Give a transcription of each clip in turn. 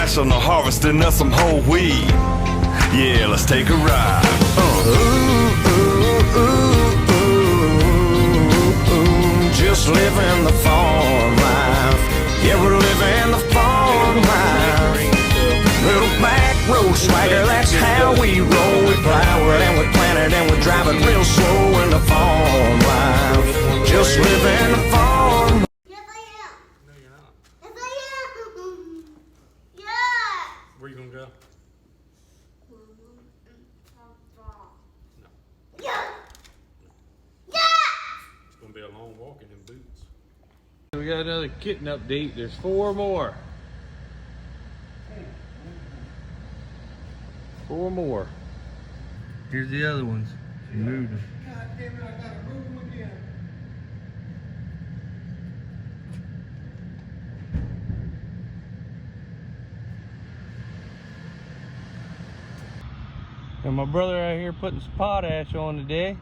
National harvesting of some whole wheat. Yeah, let's take a ride. Just living the farm life. Yeah, we're living the farm life. Little back road swagger, that's how we roll. We plow it and we plant it and we drive it real slow in the farm life. Just living the farm. Yes, I am. No, you're not. Yes, I am. Yeah. Where you gonna go? No. Yeah. Yeah. It's gonna be a long walk in them boots. We got another kitten update. There's 4 more. 4 more. Here's the other ones. She moved them. God damn it, I gotta move them again. And my brother out here putting some potash on today.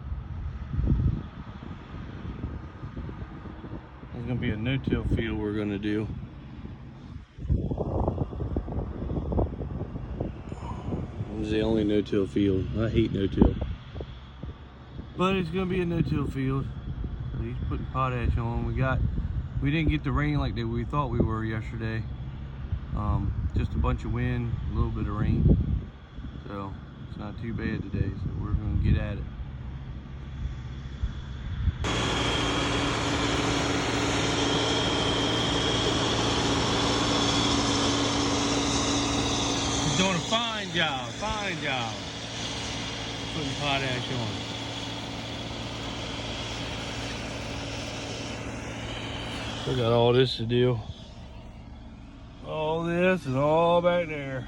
There's gonna be a no-till field we're gonna do. This is the only no-till field. I hate no-till. But it's gonna be a no-till field. So he's putting potash on. We didn't get the rain like that we thought we were yesterday. Just a bunch of wind, a little bit of rain. So it's not too bad today, so we're gonna get at it. He's doing a fine job, putting potash on. We got all this to do. All this and all back there.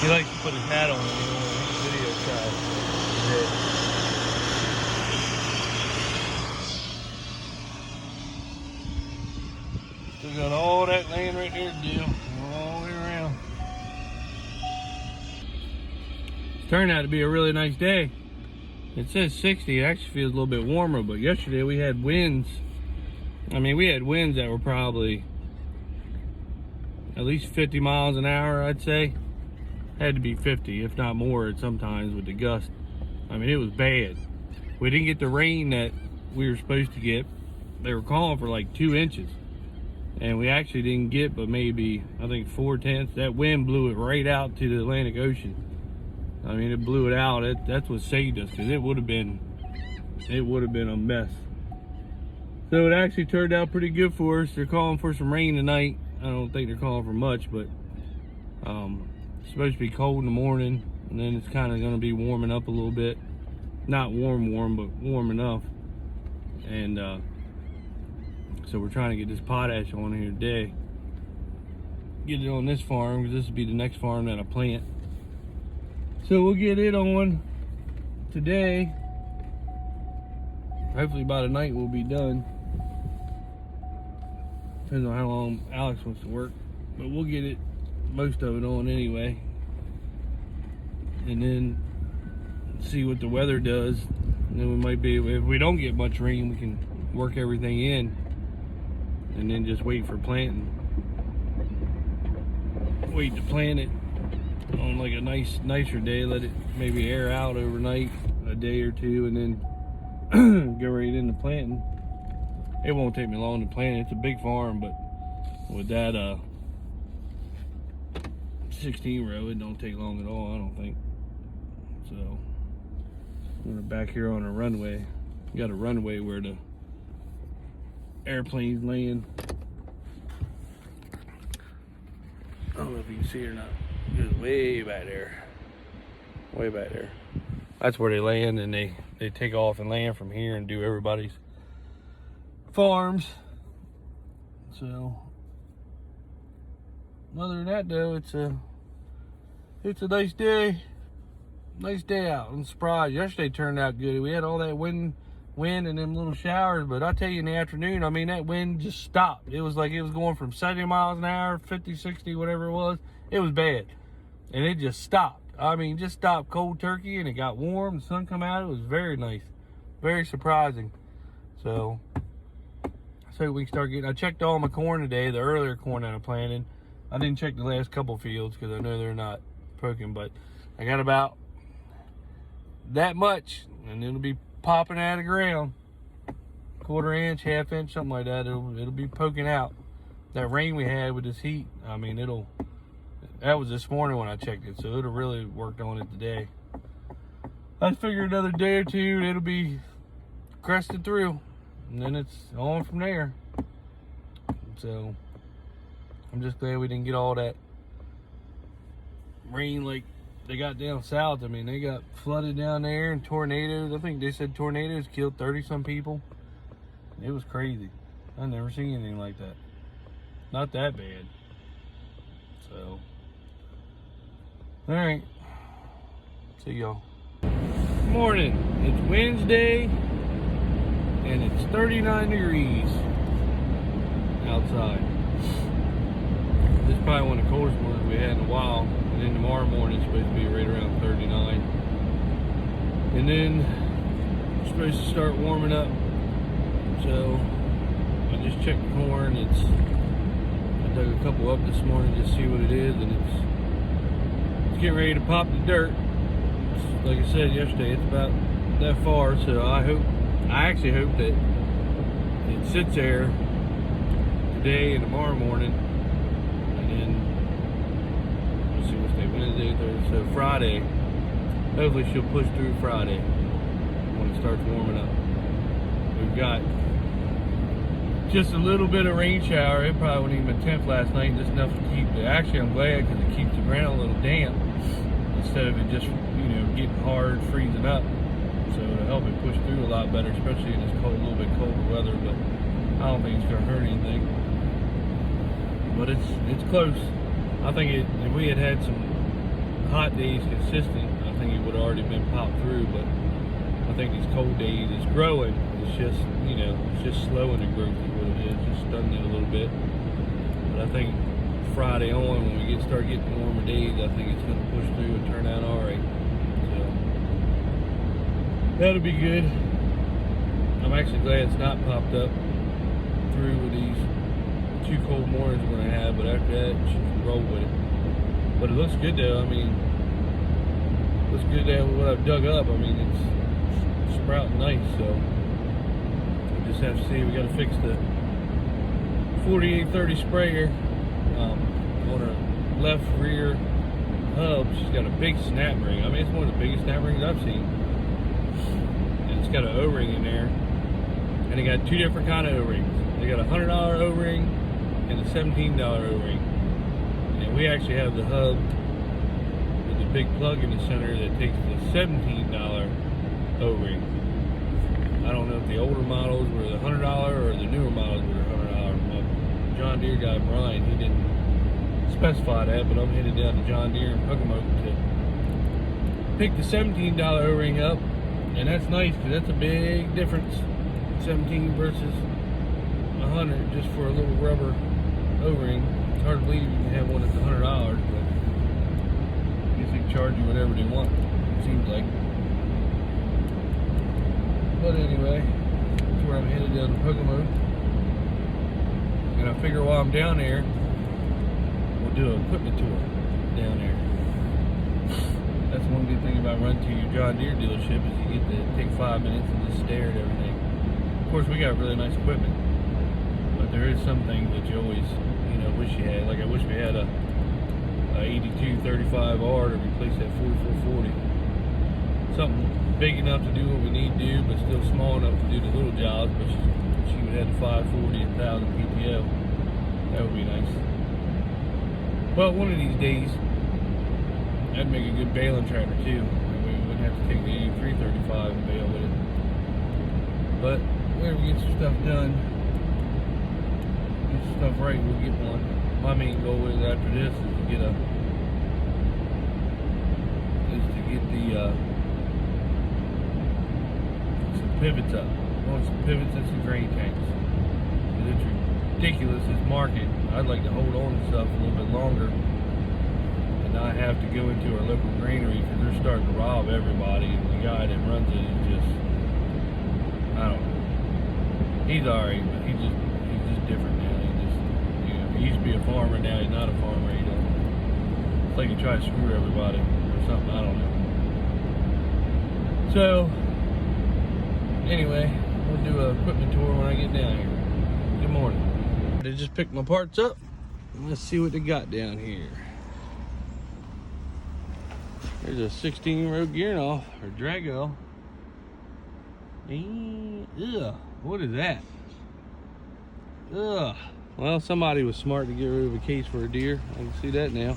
He likes to put his hat on when he's video shot. Still got all that land right there to do, all the way around. It's turned out to be a really nice day. It says 60, it actually feels a little bit warmer, but yesterday we had winds. I mean, we had winds that were probably at least 50 miles an hour, I'd say. Had to be 50, if not more sometimes with the gust. I mean, it was bad. We didn't get the rain that we were supposed to get. They were calling for like 2 inches. And we actually didn't get but maybe, I think 4/10. That wind blew it right out to the Atlantic Ocean. I mean, it blew it out. That's what saved us, because it would have been a mess. So it actually turned out pretty good for us. They're calling for some rain tonight. I don't think they're calling for much, but it's supposed to be cold in the morning, and then it's kind of going to be warming up a little bit. Not warm, but warm enough. And so we're trying to get this potash on here today. Get it on this farm, because this will be the next farm that I plant. So we'll get it on today. Hopefully by tonight we'll be done. Depends on how long Alex wants to work. But we'll get it, most of it on anyway. And then see what the weather does. And then we might be, if we don't get much rain, we can work everything in. And then just wait for planting. Wait to plant it on like a nicer day, let it maybe air out overnight, a day or two, and then go right into planting. It won't take me long to plant it. It's a big farm, but with that 16 row, it don't take long at all, I don't think. So we're back here on a runway. We got a runway where the airplanes land. I don't know if you can see it or not. It's way back there. Way back there. That's where they land, and they take off and land from here and do everybody's farms. So other than that though, it's a nice day. Nice day out. I'm surprised. Yesterday turned out good. We had all that wind and them little showers, but I tell you, in the afternoon, I mean, that wind just stopped. It was like it was going from 70 miles an hour, 50, 60, whatever it was. It was bad. And it just stopped. I mean, just stopped cold turkey, and it got warm. The sun come out. It was very nice. Very surprising. So so we can start getting. I checked all my corn today, the earlier corn that I planted. I didn't check the last couple fields because I know they're not poking, but I got about that much, and it'll be popping out of the ground. 1/4 inch, 1/2 inch, something like that. It'll be poking out. That rain we had with this heat, I mean, that was this morning when I checked it, so it'll really worked on it today. I figure another day or two, it'll be crested through, and then it's on from there. So I'm just glad we didn't get all that rain like they got down south. I mean, they got flooded down there and tornadoes. I think they said tornadoes killed 30-some people. It was crazy. I've never seen anything like that. Not that bad. So, all right. See y'all. Morning. It's Wednesday, and it's 39 degrees outside. This is probably one of the coldest mornings we had in a while. And then tomorrow morning it's supposed to be right around 39. And then it's supposed to start warming up. So I just checked the corn. I dug a couple up this morning just to see what it is, and it's getting ready to pop the dirt. Like I said yesterday, it's about that far, so I actually hope that it sits there today and tomorrow morning, and then let's see what's day, Wednesday, Thursday, so Friday. Hopefully she'll push through Friday when it starts warming up. We've got just a little bit of rain shower. It probably wasn't even a tenth last night, just enough to keep it. Actually, I'm glad because it keeps the ground a little damp instead of it just, getting hard, freezing up. So it'll help it push through a lot better, especially in this cold, a little bit colder weather. But I don't think it's gonna hurt anything. But it's close. I think if we had some hot days consistent, I think it would have already been popped through. But I think these cold days, it's growing. It's just, it's just slowing the growth is what it is, just stunning it a little bit. But I think Friday on, when we start getting warmer days, I think it's going to push through and turn out all right. So that'll be good. I'm actually glad it's not popped up through with these 2 cold mornings we're going to have, but after that, she can roll with it. But it looks good though. I mean, it looks good there with what I've dug up. I mean, it's sprouting nice, so we just have to see. We got to fix the 4830 sprayer on her left rear hub. She's got a big snap ring. I mean, it's one of the biggest snap rings I've seen, and it's got an O-ring in there, and they got 2 different kind of O-rings. They got a $100 O-ring and a $17 O-ring, and we actually have the hub with the big plug in the center that takes the $17 O-ring. I don't know if the older models were the $100 or the newer models were the $100. My John Deere guy, Brian, he didn't specify that, but I'm headed down to John Deere in Pocomoke to pick the $17 O-ring up, and that's nice because that's a big difference, 17 versus 100, just for a little rubber O-ring. It's hard to believe you can have one that's $100, but I guess they can charge you whatever they want, it seems like. But anyway, that's where I'm headed down to Pocomoke. And I figure while I'm down there, we'll do an equipment tour down there. That's one good thing about running to your John Deere dealership is you get to take 5 minutes and just stare at everything. Of course, we got really nice equipment, but there is some things that you always, wish you had. Like I wish we had a 8235R to replace that 4440. Something big enough to do what we need to do, but still small enough to do the little jobs. But she would have the 540 and 1000 PTO. That would be nice. Well, one of these days, that'd make a good baling tractor too. And we wouldn't have to take the 8335 and bale with it. But whenever we get some stuff done, get some stuff right, we'll get one. My main goal is after this is to get some pivots up. I want some pivots and some grain tanks. Because it's ridiculous, this market. I'd like to hold on to stuff a little bit longer and not have to go into our local granary because they're starting to rob everybody, and the guy that runs it is just, I don't know. He's alright, but farmer, now he's not a farmer. It's like he tried to screw everybody or something, I don't know. So, anyway, we'll do a equipment tour when I get down here. Good morning. They just picked my parts up. Let's see what they got down here. There's a 16-row gearing off, or Drago. Ugh, what is that? Ugh. Well, somebody was smart to get rid of a case for a deer. I can see that now.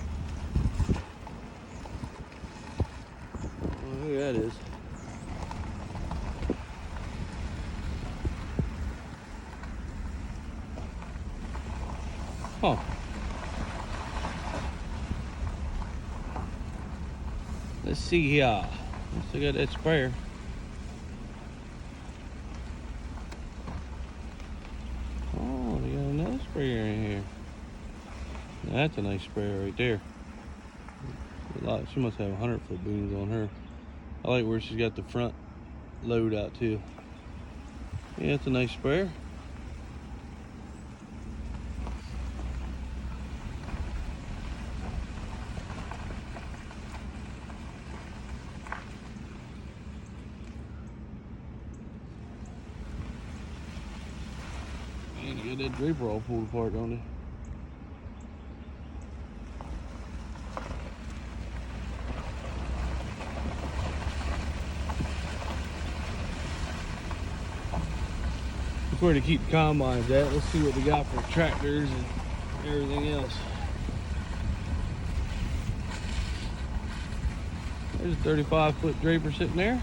Well, who that is? Huh. Let's see here. Still got that sprayer. Oh, they got another sprayer in here. Now, that's a nice sprayer right there. She must have 100-foot booms on her. I like where she's got the front load out too. Yeah, it's a nice sprayer. Man, you got that draper all pulled apart, don't it? That's where to keep the combines at. Let's see what we got for tractors and everything else. There's a 35-foot draper sitting there.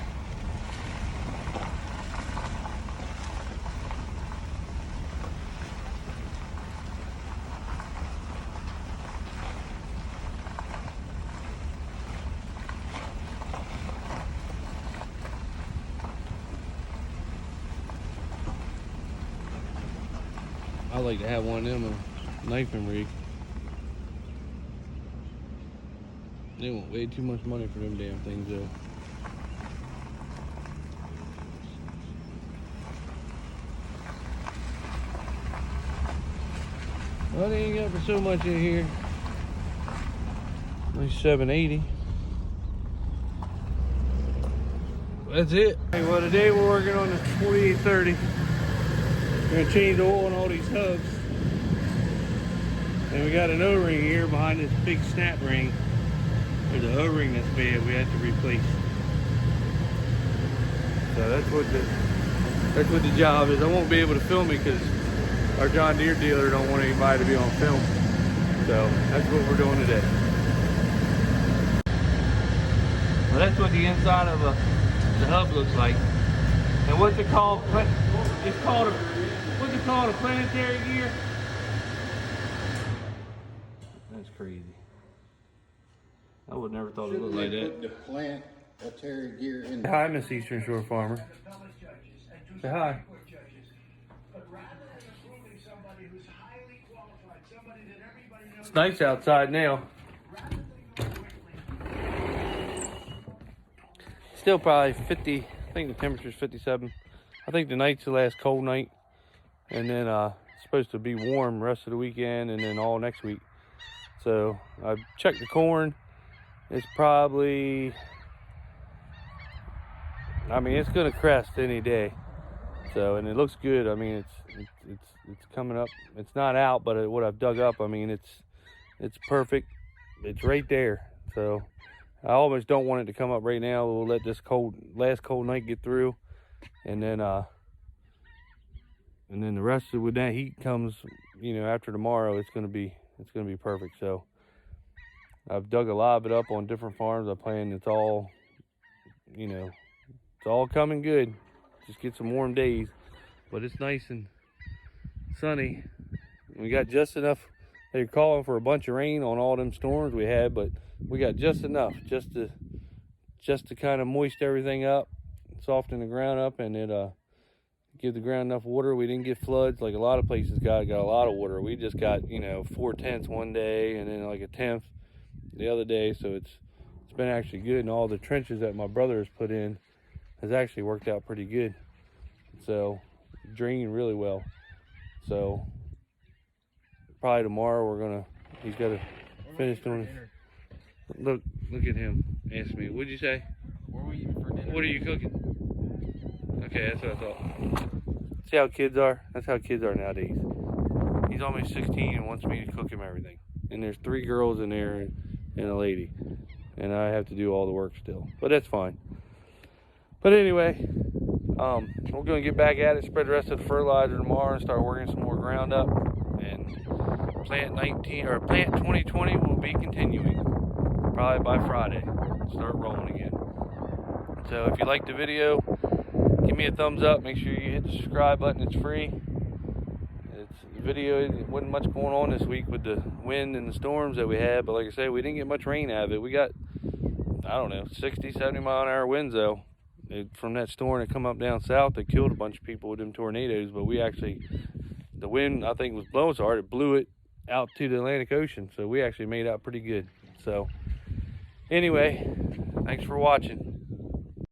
I like to have one of them a knifing rig. They want way too much money for them damn things though. Well, they ain't got for so much in here. Only $780. That's it. Hey, well, today we're working on the 2830. We're gonna change the oil on all these hubs. And we got an O-ring here behind this big snap ring. There's an O-ring that's bad we have to replace. So that's what the job is. I won't be able to film it because our John Deere dealer don't want anybody to be on film. So that's what we're doing today. Well, that's what the inside of the hub looks like. And what's it called? It's called what's it called? A planetary gear? That's crazy. I would never thought it looked like that. The planetary gear in. Hi, Miss Eastern Shore Farmer. Say hi. It's nice outside now. Still probably 50. I think the temperature's 57. I think tonight's the last cold night, and then it's supposed to be warm the rest of the weekend, and then all next week. So I checked the corn. It's probably, I mean, it's gonna crest any day. So, and it looks good. I mean, it's coming up. It's not out, but what I've dug up, I mean, it's perfect. It's right there. So I almost don't want it to come up right now. We'll let this last cold night get through, and then the rest of when that heat comes, you know, after tomorrow, it's gonna be perfect. So I've dug a lot of it up on different farms. I plan it's all, you know, it's all coming good. Just get some warm days, but it's nice and sunny. We got just enough. They're calling for a bunch of rain on all them storms we had, but we got just enough just to kind of moist everything up, soften the ground up, and it give the ground enough water. We didn't get floods like a lot of places got a lot of water. We just got, you know, 4/10 one day and then like a 10th the other day. So it's been actually good, and all the trenches that my brother has put in has actually worked out pretty good. So draining really well. So probably tomorrow he's got to finish doing it. Look at him. Ask me, what'd you say? What are we eating for dinner? What are you cooking? Okay, that's what I thought. See how kids are? That's how kids are nowadays. He's almost 16 and wants me to cook him everything. And there's 3 girls in there and a lady. And I have to do all the work still. But that's fine. But anyway, we're going to get back at it, spread the rest of the fertilizer tomorrow and start working some more ground up. And plant 2020 will be continuing. Probably by Friday. Start rolling again. So if you liked the video, give me a thumbs up. Make sure you hit the subscribe button. It's free. It wasn't much going on this week with the wind and the storms that we had, but like I said, we didn't get much rain out of it. We got, I don't know, 60, 70 mile an hour winds though. From that storm that come up down south that killed a bunch of people with them tornadoes, but the wind I think was blowing so hard it blew it out to the Atlantic Ocean, so we actually made out pretty good. So anyway, thanks for watching.